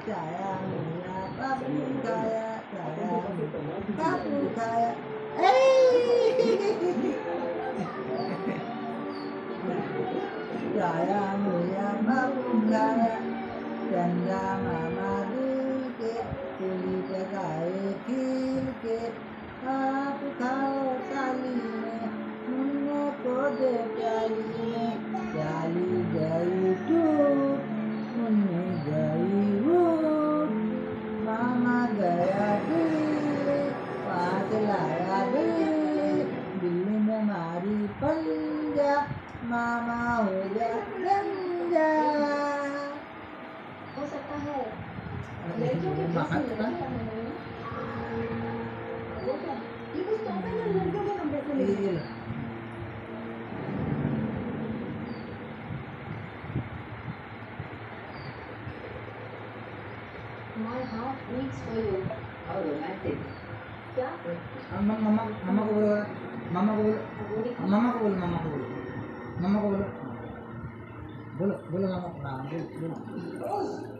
Jaya Mulia Babu Jaya Jaya Babu Jaya. Jaya Mulia Babu Jaya Janja Mama Dike Tuli Jagaye Kilke Babu Khao Sali में मुन्ने को दे प्याली में प्याली गई टूट मुन्ने गई रूट मामा गया दिल्ली वहाँ से लाया दिल्ली में मारी पंजा मामा हो गया गंजा। हो सकता है लड़कियों के पास नहीं है वो क्या ये कुछ टॉप है ना लड़कियों के कमरे से ले My heart beats for you. How romantic. क्या मामा मामा को बोलो मामा को बोलो मामा को बोलो मामा को बोलो मामा को बोलो बोलो बोलो मामा हाँ बोलो बोलो